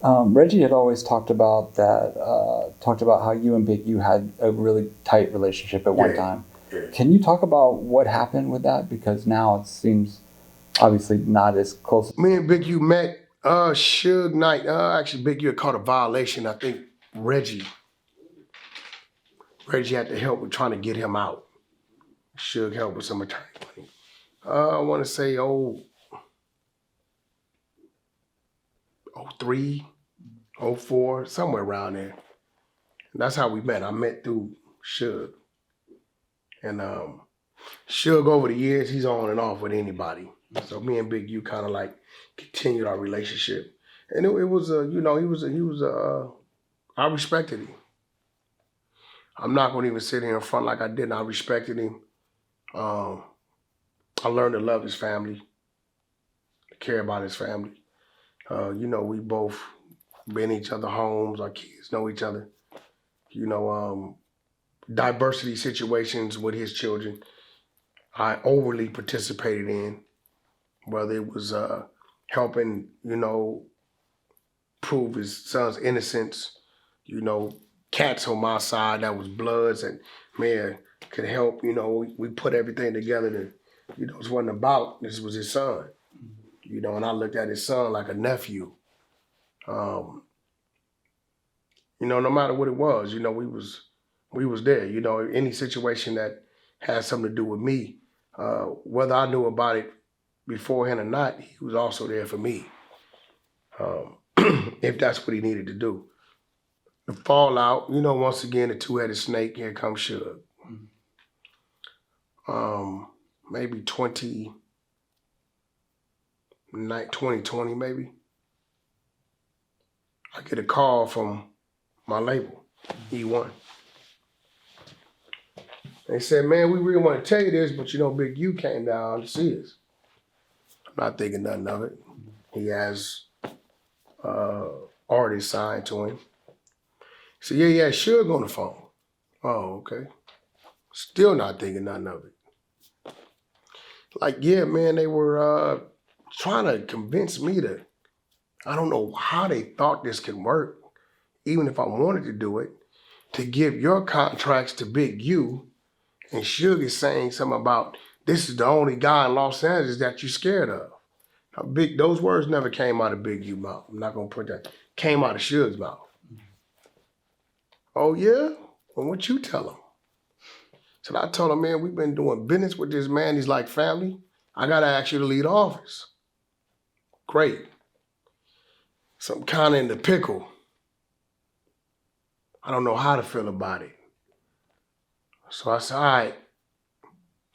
Reggie had always talked about that, talked about how you and Big U had a really tight relationship at one Yeah, time. yeah. Can you talk about what happened with that? Because now it seems obviously not as close. Me and Big U met Suge Knight. Actually, Big U had caught a violation. I think Reggie had to help with trying to get him out. Suge helped with some attorney money. I want to say 03, 04, somewhere around there. And that's how we met. I met through Suge. And Suge, over the years, he's on and off with anybody. So me and Big U kind of like continued our relationship. And it was I respected him. I'm not going to even sit here in front like I didn't. I respected him. I learned to love his family, to care about his family. We both been in each other's homes. Our kids know each other. Diversity situations with his children, I overly participated in, whether it was helping, prove his son's innocence, cats on my side that was Bloods and man could help, we put everything together to, this wasn't about, this was his son, and I looked at his son like a nephew. No matter what it was, we was there, any situation that had something to do with me, whether I knew about it beforehand or not, he was also there for me. If that's what he needed to do. The fallout, once again, the two-headed snake, here comes Suge. Maybe 2020, maybe. I get a call from my label, E1. They said, man, we really want to tell you this, but Big U came down to see us. I'm not thinking nothing of it. He has artists signed to him. He said, yeah, Suge on the phone. Oh, okay. Still not thinking nothing of it. Like, yeah, man, they were trying to convince me to, I don't know how they thought this could work, even if I wanted to do it, to give your contracts to Big U, and Suge is saying something about, this is the only guy in Los Angeles that you're scared of. Now, those words never came out of Big U's mouth. I'm not going to put that. Came out of Suge's mouth. Oh, yeah? Well, what you tell him? So I told him, man, we've been doing business with this man. He's like family. I got to ask you to lead office. Great. So I'm kind of in the pickle. I don't know how to feel about it. So I said, all right.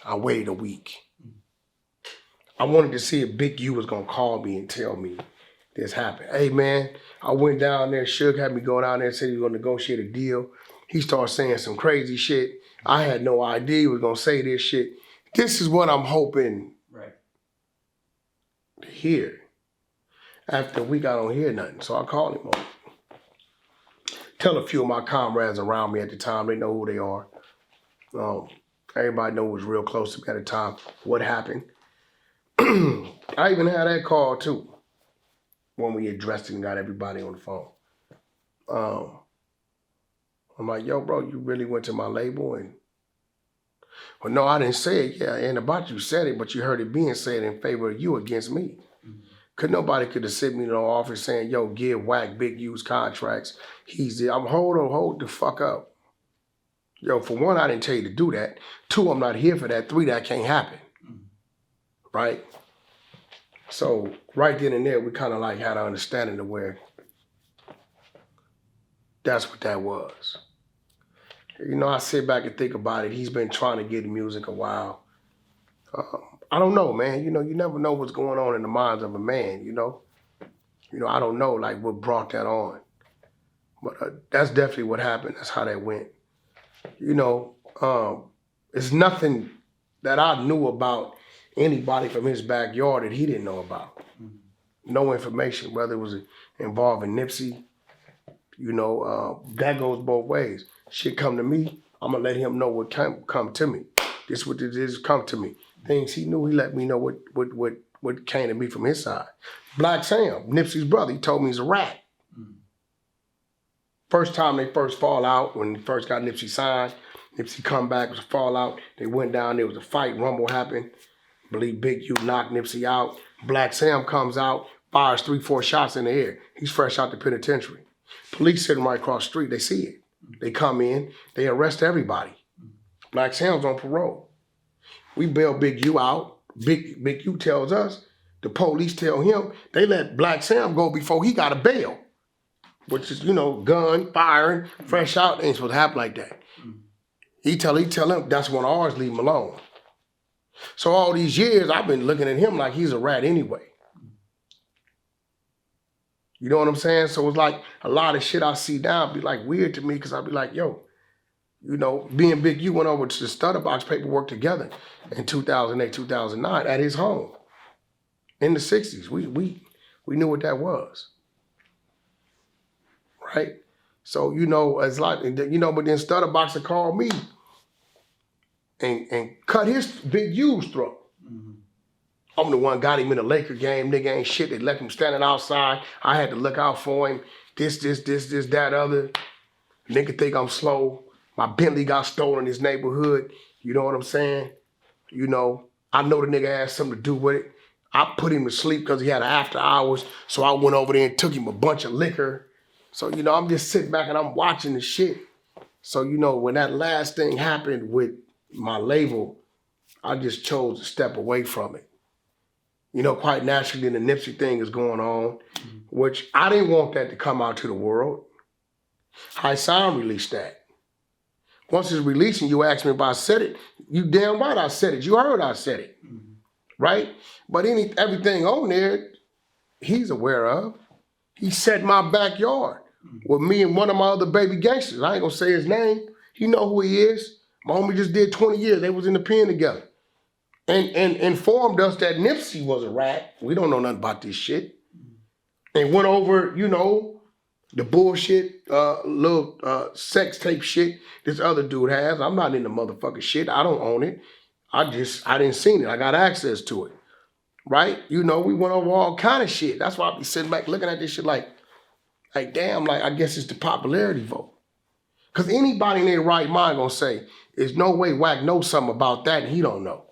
I waited a week. I wanted to see if Big U was going to call me and tell me this happened. Hey, man, I went down there. Suge had me go down there and said he was going to negotiate a deal. He started saying some crazy shit. I had no idea he was going to say this shit. This is what I'm hoping to hear. After a week, I don't hear nothing. So I called him on. Tell a few of my comrades around me at the time. They know who they are. Everybody know who was real close to me at the time. What happened. I even had that call too when we addressed it and got everybody on the phone. I'm like, yo, bro, you really went to my label? And well, no, I didn't say it. Yeah, and about you said it, but you heard it being said in favor of you against me. Nobody could have sent me to the office saying, yo, give Wack Big U's contracts. He's there. Hold the fuck up. Yo, for one, I didn't tell you to do that. Two, I'm not here for that. Three, that can't happen. Right? So right then and there, we kind of like had an understanding of where that's what that was. I sit back and think about it. He's been trying to get music a while. I don't know, man. You never know what's going on in the minds of a man, I don't know, like, what brought that on. But that's definitely what happened. That's how that went. It's nothing that I knew about anybody from his backyard that he didn't know about. No information, whether it was involving Nipsey, that goes both ways. Shit come to me, I'm gonna let him know what come to me. This what it is, come to me. Things he knew, he let me know what came to me from his side. Black Sam, Nipsey's brother, he told me he's a rat. First time they first fall out, when they first got Nipsey signed, Nipsey come back, was a fallout. They went down, there was a fight, rumble happened. I believe Big U knocked Nipsey out. Black Sam comes out, fires 3-4 shots in the air. He's fresh out the penitentiary. Police sitting right across the street, they see it. They come in, they arrest everybody. Black Sam's on parole. We bail Big U out. Big U tells us, the police tell him, they let Black Sam go before he got a bail. Which is, gun, firing, fresh out, ain't supposed to happen like that. He tell him that's one of ours, leave him alone. So all these years, I've been looking at him like he's a rat anyway. You know what I'm saying? So it's like a lot of shit I see now be like weird to me because I'll be like, yo, being Big U went over to the Stutta Box paperwork together in 2008, 2009 at his home in the 60s. We knew what that was. Right? So, it's like, but then Stutta Box called me and cut his Big U's throat. Mm-hmm. I'm the one got him in a Laker game. Nigga ain't shit. They left him standing outside. I had to look out for him. This, that, other. Nigga think I'm slow. My Bentley got stolen in his neighborhood. You know what I'm saying? I know the nigga had something to do with it. I put him to sleep because he had after hours. So I went over there and took him a bunch of liquor. So, I'm just sitting back and I'm watching the shit. So, when that last thing happened with my label, I just chose to step away from it. Quite naturally, the Nipsey thing is going on, which I didn't want that to come out to the world. High Sound released that. Once it's released and you ask me if I said it, you damn right I said it. You heard I said it, right? But everything on there, he's aware of. He set my backyard with me and one of my other baby gangsters. I ain't gonna say his name. He know who he is. My homie just did 20 years. They was in the pen together. And informed us that Nipsey was a rat. We don't know nothing about this shit. And went over, the bullshit, little sex tape shit this other dude has. I'm not in the motherfucking shit. I don't own it. I didn't seen it. I got access to it. Right? We went over all kind of shit. That's why I be sitting back looking at this shit like damn, I guess it's the popularity vote. Because anybody in their right mind gonna say, there's no way Wack knows something about that and he don't know.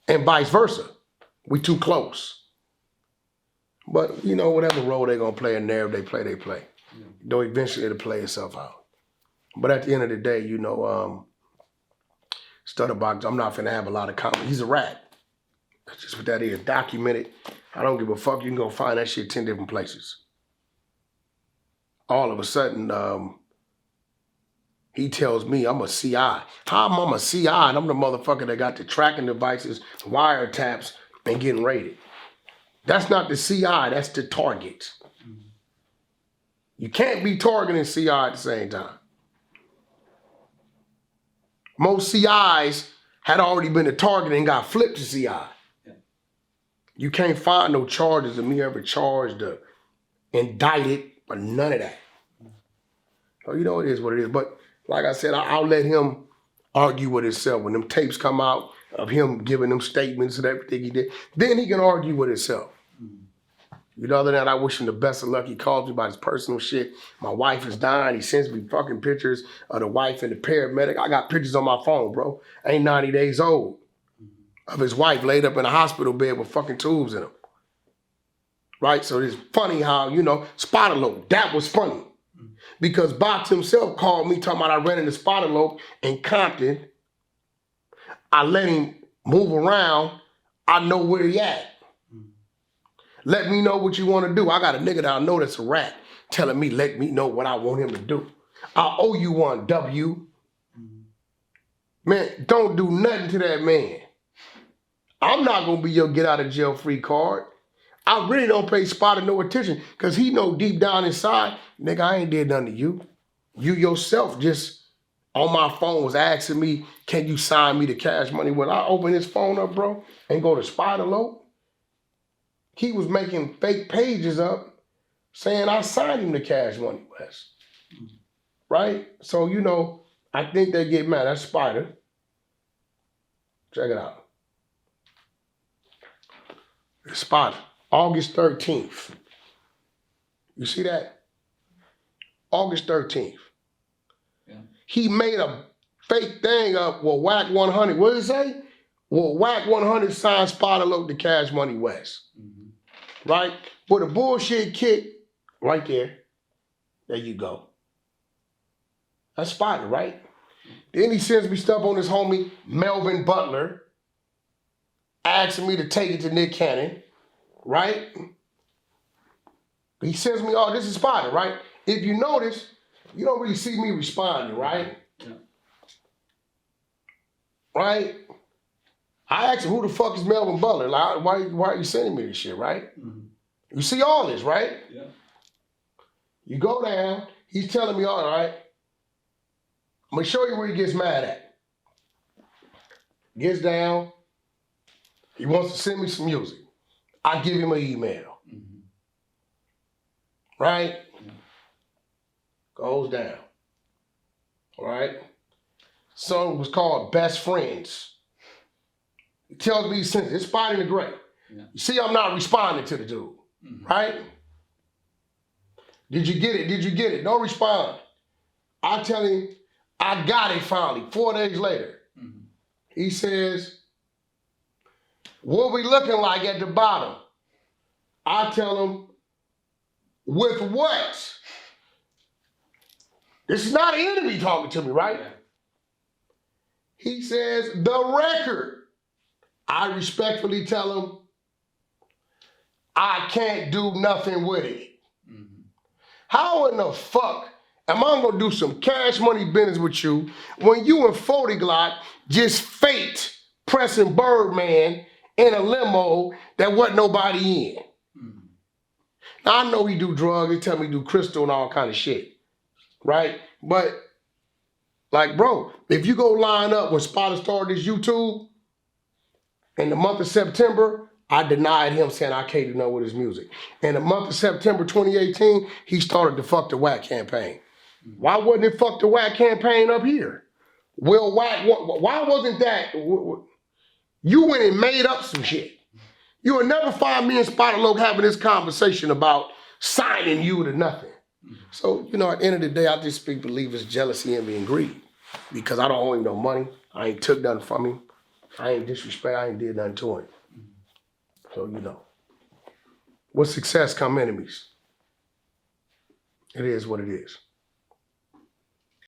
And vice versa. We too close. But, whatever role they gonna play in there, they play. Yeah. Though eventually it'll play itself out. But at the end of the day, Stutta Box, I'm not finna have a lot of comment. He's a rat. That's just what that is. Documented. I don't give a fuck. You can go find that shit 10 different places. All of a sudden, he tells me I'm a CI. How am I a CI and I'm the motherfucker that got the tracking devices, wiretaps, and getting raided? That's not the CI, that's the target. You can't be targeting CI at the same time. Most CIs had already been a target and got flipped to CI. Yeah. You can't find no charges of me ever charged or indicted or none of that. So it is what it is. But like I said, I'll let him argue with himself. When them tapes come out of him giving them statements and everything he did, then he can argue with himself. Other than that, I wish him the best of luck. He calls me about his personal shit. My wife is dying. He sends me fucking pictures of the wife and the paramedic. I got pictures on my phone, bro. Ain't 90 days old. Of his wife laid up in a hospital bed with fucking tubes in them. Right? So it's funny how, Spider Loc, that was funny. Because Box himself called me talking about I ran into Spider Loc in Compton. I let him move around. I know where he at. Let me know what you want to do. I got a nigga that I know that's a rat telling me, let me know what I want him to do. I owe you one, W. Man, don't do nothing to that man. I'm not going to be your get out of jail free card. I really don't pay Spider no attention because he know deep down inside, nigga, I ain't did nothing to you. You yourself just on my phone was asking me, can you sign me the Cash Money? When I open his phone up, bro, and go to Spider Loc, he was making fake pages up saying I signed him the Cash Money West. Right? So, I think they get mad. That's Spider. Check it out. It's Spider. August 13th. You see that? August 13th. Yeah. He made a fake thing up with Wack 100. What did it say? Well, Wack 100 signed Spider Loc to Cash Money West. Mm-hmm. Right? With a bullshit kick right there. There you go. That's Spider, right? Then he sends me stuff on his homie Melvin Butler, asking me to take it to Nick Cannon, right? He sends me, oh, this is Spider, right? If you notice, you don't really see me responding, right? Yeah. Right? I asked him, who the fuck is Melvin Butler? Like, why are you sending me this shit, right? Mm-hmm. You see all this, right? Yeah. You go down, he's telling me, all right, I'm gonna show you where he gets mad at. Gets down, he wants to send me some music. I give him an email. Mm-hmm. Right? Yeah. Goes down. All right? Song was called Best Friends. He tells me he sends it. It's Spider in the Gray. Yeah. You see, I'm not responding to the dude. Mm-hmm. Right? Did you get it? Did you get it? Don't respond. I tell him, I got it finally, 4 days later. Mm-hmm. He says, what we looking like at the bottom? I tell him, with what? This is not an enemy talking to me, right? Yeah. He says, the record. I respectfully tell him, I can't do nothing with it. Mm-hmm. How in the fuck am I gonna do some cash money business with you when you and 40 Glock just faked pressing Birdman in a limo that wasn't nobody in? Mm-hmm. Now, I know he do drugs, he tell me he do crystal and all kind of shit, right? But, like, bro, if you go line up when Spider started this YouTube, in the month of September, I denied him saying I can't do nothing with his music. In the month of September 2018, he started the Fuck the Wack campaign. Why wasn't it Fuck the Wack campaign up here? Will Wack, why wasn't that? You went and made up some shit. You will never find me and Spider Loc having this conversation about signing you to nothing. So, you know, at the end of the day, I just speak believers, jealousy, envy, and greed. Because I don't owe him no money. I ain't took nothing from him. I ain't disrespect, I ain't did nothing to him. So, you know, with success come enemies. It is what it is.